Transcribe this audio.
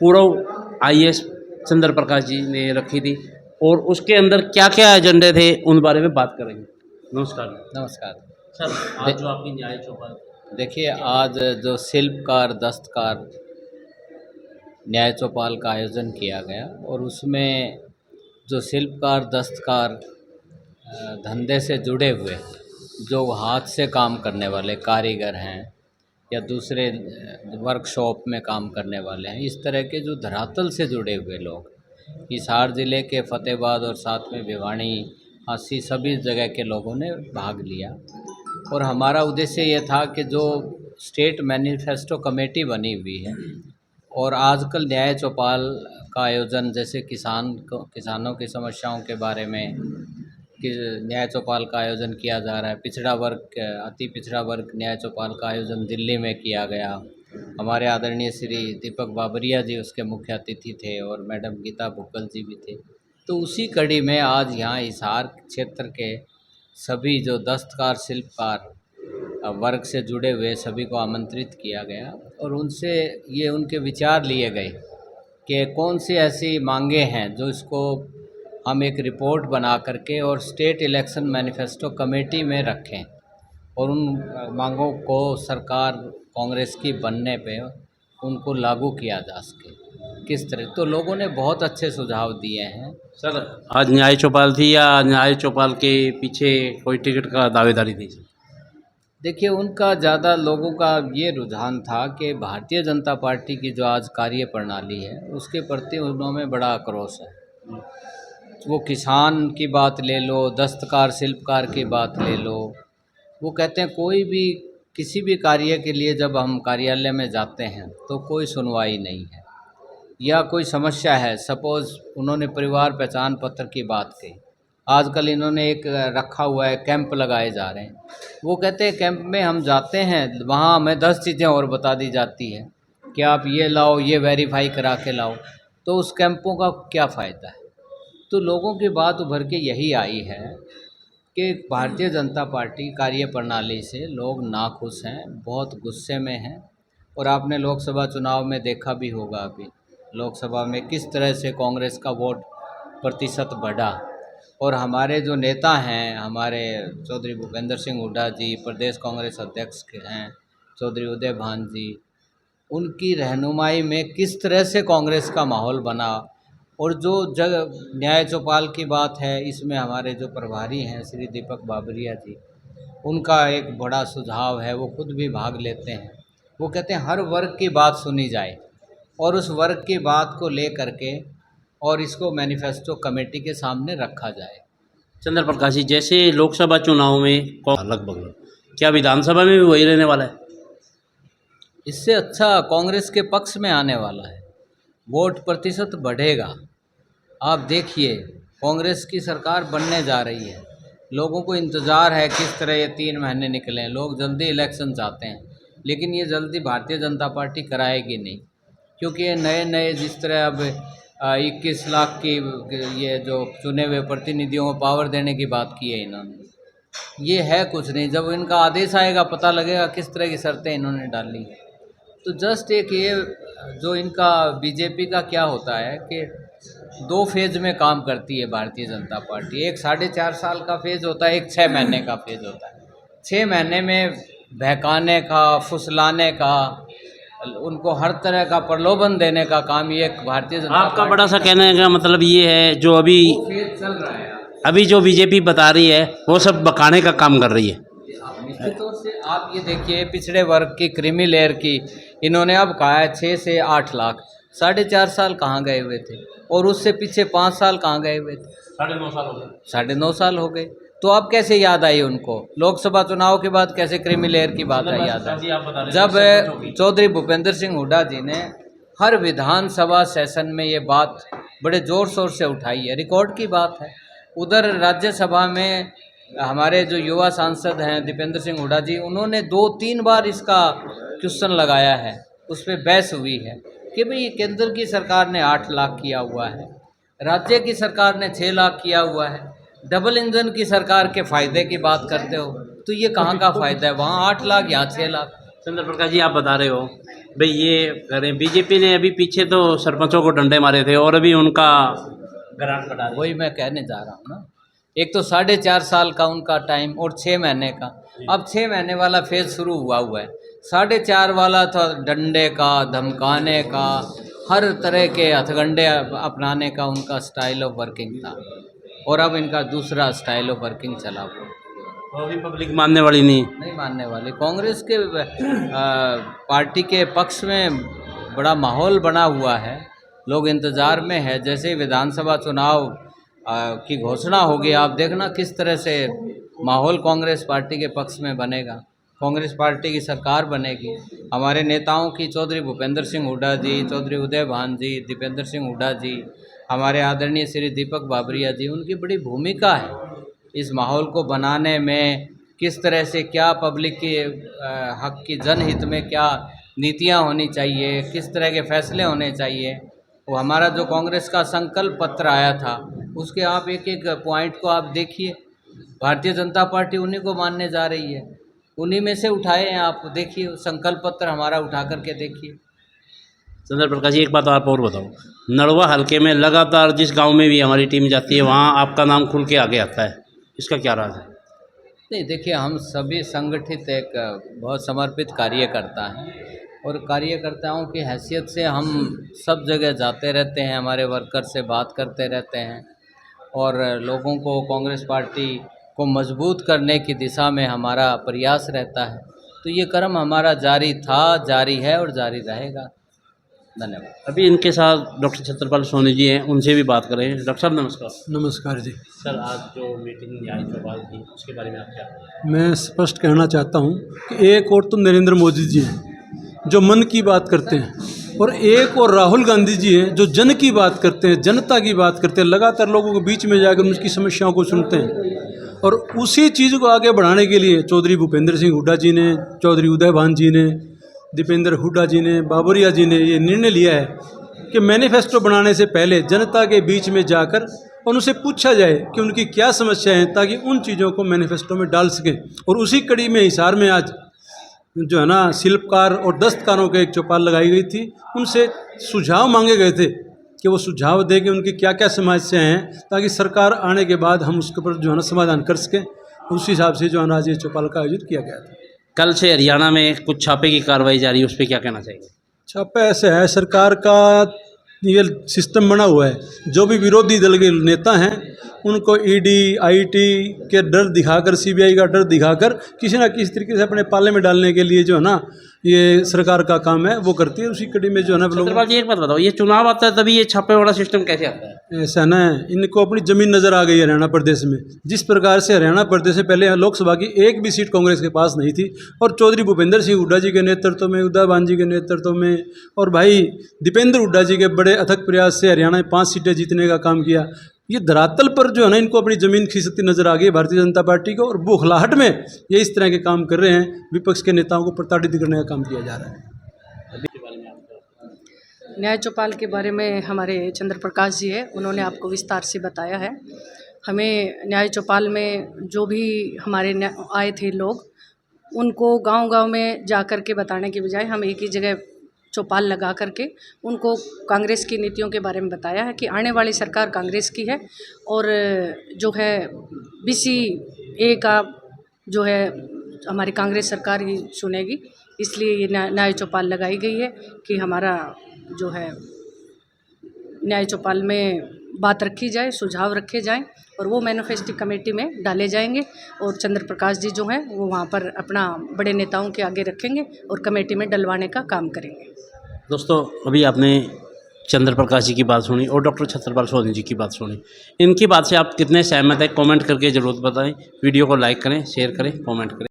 पूर्व आईएएस चंद्र प्रकाश जी ने रखी थी और उसके अंदर क्या क्या एजेंडे थे उन बारे में बात करेंगे। नमस्कार। नमस्कार। सर, आज जो आपकी न्याय चौपाल। देखिए, आज जो शिल्पकार दस्तकार न्याय चौपाल का आयोजन किया गया और उसमें जो शिल्पकार दस्तकार धंधे से जुड़े हुए जो हाथ से काम करने वाले कारीगर हैं या दूसरे वर्कशॉप में काम करने वाले हैं, इस तरह के जो धरातल से जुड़े हुए लोग हिसार ज़िले के फतेहाबाद और साथ में भिवानी, हांसी सभी जगह के लोगों ने भाग लिया। और हमारा उद्देश्य ये था कि जो स्टेट मैनिफेस्टो कमेटी बनी हुई है और आजकल न्याय चौपाल का आयोजन, जैसे किसानों की समस्याओं के बारे में कि न्याय चौपाल का आयोजन किया जा रहा है, पिछड़ा वर्ग अति पिछड़ा वर्ग न्याय चौपाल का आयोजन दिल्ली में किया गया। हमारे आदरणीय श्री दीपक बाबरिया जी उसके मुख्य अतिथि थे और मैडम गीता भुक्कल जी भी थे। तो उसी कड़ी में आज यहाँ हिसार क्षेत्र के सभी जो दस्तकार शिल्पकार वर्ग से जुड़े हुए सभी को आमंत्रित किया गया और उनसे ये उनके विचार लिए गए कि कौन सी ऐसी मांगे हैं जो इसको हम एक रिपोर्ट बना करके और स्टेट इलेक्शन मैनिफेस्टो कमेटी में रखें और उन मांगों को सरकार कांग्रेस की बनने पे उनको लागू किया जा सके किस तरह। तो लोगों ने बहुत अच्छे सुझाव दिए हैं। सर, आज न्याय चौपाल थी या न्याय चौपाल के पीछे कोई टिकट का दावेदारी थी? देखिए, उनका ज़्यादा लोगों का ये रुझान था कि भारतीय जनता पार्टी की जो आज कार्य प्रणाली है उसके प्रति उन्होंने बड़ा आक्रोश है। वो किसान की बात ले लो, दस्तकार शिल्पकार की बात ले लो, वो कहते हैं कोई भी किसी भी कार्य के लिए जब हम कार्यालय में जाते हैं तो कोई सुनवाई नहीं है या कोई समस्या है। सपोज़ उन्होंने परिवार पहचान पत्र की बात कही, आजकल इन्होंने एक रखा हुआ है, कैंप लगाए जा रहे हैं। वो कहते हैं कैंप में हम जाते हैं, वहाँ हमें 10 चीज़ें और बता दी जाती है कि आप ये लाओ, ये वेरीफाई करा के लाओ। तो उस कैंपों का क्या फ़ायदा है? तो लोगों की बात उभर के यही आई है कि भारतीय जनता पार्टी कार्य प्रणाली से लोग नाखुश हैं, बहुत गुस्से में हैं। और आपने लोकसभा चुनाव में देखा भी होगा, अभी लोकसभा में किस तरह से कांग्रेस का वोट प्रतिशत बढ़ा। और हमारे जो नेता हैं, हमारे चौधरी भूपेंद्र सिंह हुड्डा जी प्रदेश कांग्रेस अध्यक्ष हैं, चौधरी उदय भान जी, उनकी रहनुमाई में किस तरह से कांग्रेस का माहौल बना। और जो न्याय चौपाल की बात है, इसमें हमारे जो प्रभारी हैं श्री दीपक बाबरिया जी, उनका एक बड़ा सुझाव है, वो खुद भी भाग लेते हैं। वो कहते हैं हर वर्ग की बात सुनी जाए और उस वर्ग की बात को ले करके और इसको मैनिफेस्टो कमेटी के सामने रखा जाए। चंद्र प्रकाश जी, जैसे लोकसभा चुनाव में लगभग, क्या विधानसभा में भी वही रहने वाला है? इससे अच्छा कांग्रेस के पक्ष में आने वाला है, वोट प्रतिशत बढ़ेगा। आप देखिए, कांग्रेस की सरकार बनने जा रही है, लोगों को इंतज़ार है किस तरह ये 3 महीने निकलें। लोग जल्दी इलेक्शन चाहते हैं, लेकिन ये जल्दी भारतीय जनता पार्टी कराएगी नहीं, क्योंकि ये नए नए जिस तरह अब 21 लाख की ये जो चुने हुए प्रतिनिधियों को पावर देने की बात की है इन्होंने, ये है कुछ नहीं। जब इनका आदेश आएगा पता लगेगा किस तरह की शर्तें इन्होंने डाली। तो जस्ट एक ये जो इनका बीजेपी का क्या होता है कि 2 फेज़ में काम करती है भारतीय जनता पार्टी। एक 4.5 साल का फेज़ होता है, एक 6 महीने का फेज़ होता है। 6 महीने में बहकाने का, फुसलाने का, उनको हर तरह का प्रलोभन देने का काम ये भारतीय जनता आपका बड़ा सा कहने का मतलब ये है, जो अभी फेज़ चल रहा है, अभी जो बीजेपी बता रही है वो सब बकाने का काम कर रही है। निश्चित तौर से आप ये देखिए, पिछड़े वर्ग की क्रीमी लेयर की इन्होंने अब कहा है 6 से 8 लाख। 4.5 साल कहाँ गए हुए थे? और उससे पीछे 5 साल कहाँ गए हुए थे? 9.5 साल हो गए। 9.5 साल हो गए। तो अब कैसे याद आई उनको? लोकसभा चुनाव के बाद कैसे क्रीमी लेयर की बात है याद आई? जब चौधरी भूपेंद्र सिंह हुड्डा जी ने हर विधानसभा सेशन में ये बात बड़े ज़ोर शोर से उठाई है, रिकॉर्ड की बात है। उधर राज्यसभा में हमारे जो युवा सांसद हैं दीपेंद्र सिंह हुड्डा जी, उन्होंने 2-3 बार इसका क्वेश्चन लगाया है, उस पर बहस हुई है कि भाई केंद्र की सरकार ने 8 लाख किया हुआ है, राज्य की सरकार ने 6 लाख किया हुआ है, डबल इंजन की सरकार के फ़ायदे की बात करते हो, तो ये कहाँ का फ़ायदा है? वहाँ 8 लाख, यहाँ 6 लाख। चंद्र प्रकाश जी, आप बता रहे हो भाई ये करें, बीजेपी ने अभी पीछे तो सरपंचों को डंडे मारे थे और अभी उनका ग्रांट बढ़ा दिया। वही मैं कहने जा रहा हूँ ना, एक तो 4.5 साल का उनका टाइम और 6 महीने का, अब 6 महीने वाला फेज शुरू हुआ है। 4.5 वाला था डंडे का, धमकाने का, हर तरह के हथकंडे अपनाने का उनका स्टाइल ऑफ वर्किंग था, और अब इनका दूसरा स्टाइल ऑफ वर्किंग चला हुआ। तो अभी पब्लिक मानने वाली नहीं मानने वाले। कांग्रेस के पार्टी के पक्ष में बड़ा माहौल बना हुआ है, लोग इंतज़ार में है। जैसे ही विधानसभा चुनाव की घोषणा होगी, आप देखना किस तरह से माहौल कांग्रेस पार्टी के पक्ष में बनेगा, कांग्रेस पार्टी की सरकार बनेगी। हमारे नेताओं की, चौधरी भूपेंद्र सिंह हुड्डा जी, चौधरी उदय भान जी, दीपेंद्र सिंह हुड्डा जी, हमारे आदरणीय श्री दीपक बाबरिया जी, उनकी बड़ी भूमिका है इस माहौल को बनाने में। किस तरह से क्या पब्लिक के हक की, जनहित में क्या नीतियां होनी चाहिए, किस तरह के फैसले होने चाहिए, वो हमारा जो कांग्रेस का संकल्प पत्र आया था, उसके आप एक एक पॉइंट को आप देखिए। भारतीय जनता पार्टी उन्हीं को मानने जा रही है, उन्हीं में से उठाए हैं आप, देखिए संकल्प पत्र हमारा उठा करके देखिए। चंद्र प्रकाश जी, एक बात आप और बताओ, नड़वा हलके में लगातार जिस गांव में भी हमारी टीम जाती है वहां आपका नाम खुल के आगे आता है, इसका क्या राज है? नहीं, देखिए हम सभी संगठित एक बहुत समर्पित कार्यकर्ता हैं, और कार्यकर्ताओं की हैसियत से हम सब जगह जाते रहते हैं, हमारे वर्कर से बात करते रहते हैं, और लोगों को कांग्रेस पार्टी को मजबूत करने की दिशा में हमारा प्रयास रहता है। तो ये क्रम हमारा जारी था, जारी है और जारी रहेगा। धन्यवाद। अभी इनके साथ डॉक्टर छत्रपाल सोनी जी हैं, उनसे भी बात करें। डॉक्टर साहब नमस्कार। नमस्कार जी। सर, आज जो मीटिंग न्याय चौपाल थी उसके बारे में आप क्या कहें? मैं स्पष्ट कहना चाहता हूँ कि एक और तो नरेंद्र मोदी जी हैं जो मन की बात करते हैं, और एक और राहुल गांधी जी हैं जो जन की बात करते हैं, जनता की बात करते हैं, लगातार लोगों के बीच में जाकर उनकी समस्याओं को सुनते हैं। और उसी चीज़ को आगे बढ़ाने के लिए चौधरी भूपेंद्र सिंह हुड्डा जी ने, चौधरी उदय भान जी ने, दीपेंद्र हुड्डा जी ने, बाबरिया जी ने ये निर्णय लिया है कि मैनिफेस्टो बनाने से पहले जनता के बीच में जाकर और उनसे पूछा जाए कि उनकी क्या समस्या है, ताकि उन चीज़ों को मैनिफेस्टो में डाल सकें। और उसी कड़ी में हिसार में आज जो है ना शिल्पकार और दस्तकारों के एक चौपाल लगाई गई थी, उनसे सुझाव मांगे गए थे कि वो सुझाव दे कि उनकी क्या क्या समस्याएँ हैं, ताकि सरकार आने के बाद हम उसके ऊपर जो है ना समाधान कर सकें। उस हिसाब से जो है ना आज ये चौपाल का आयोजित किया गया था। कल से हरियाणा में कुछ छापे की कार्रवाई जारी है, उस पर क्या कहना चाहिए? छापा ऐसे है, सरकार का ये सिस्टम बना हुआ है, जो भी विरोधी दल के नेता हैं उनको ईडी आईटी के डर दिखाकर, सीबीआई का डर दिखाकर किसी ना किसी तरीके से अपने पाले में डालने के लिए जो है ना ये सरकार का काम है, वो करती है। उसी कड़ी में जो है ना छत्रपाल जी, एक बात बताओ, ये चुनाव आता है तभी ये छापे वाला सिस्टम कैसे आता है? ऐसा ना, इनको अपनी ज़मीन नज़र आ गई है हरियाणा प्रदेश में। जिस प्रकार से हरियाणा प्रदेश में पहले लोकसभा की एक भी सीट कांग्रेस के पास नहीं थी, और चौधरी भूपेंद्र सिंह हुड्डा जी के नेतृत्व में, उदय भान जी के नेतृत्व में, और भाई दीपेंद्र हुड्डा जी के बड़े अथक प्रयास से हरियाणा में 5 सीटें जीतने का काम किया। ये धरातल पर जो है ना इनको अपनी ज़मीन खिसकती नजर आ गई भारतीय जनता पार्टी को, और बौखलाहट में ये इस तरह के काम कर रहे हैं, विपक्ष के नेताओं को प्रताड़ित करने का काम किया जा रहा है। न्याय चौपाल के बारे में हमारे चंद्र प्रकाश जी है, उन्होंने आपको विस्तार से बताया है। हमें न्याय चौपाल में जो भी हमारे आए थे लोग, उनको गांव-गांव में जा कर के बताने के बजाय हम एक ही जगह चौपाल लगा करके उनको कांग्रेस की नीतियों के बारे में बताया है कि आने वाली सरकार कांग्रेस की है, और जो है BCA का जो है हमारी कांग्रेस सरकार ही सुनेगी। इसलिए ये न्याय चौपाल लगाई गई है कि हमारा जो है न्याय चौपाल में बात रखी जाए, सुझाव रखे जाएं, और वो मैनिफेस्टो कमेटी में डाले जाएंगे, और चंद्र प्रकाश जी जो हैं वो वहाँ पर अपना बड़े नेताओं के आगे रखेंगे और कमेटी में डलवाने का काम करेंगे। दोस्तों, अभी आपने चंद्र प्रकाश जी की बात सुनी और डॉक्टर छत्रपाल सोनी जी की बात सुनी। इनकी बात से आप कितने सहमत हैं, कमेंट करके ज़रूर बताएं। वीडियो को लाइक करें, शेयर करें, कमेंट करें।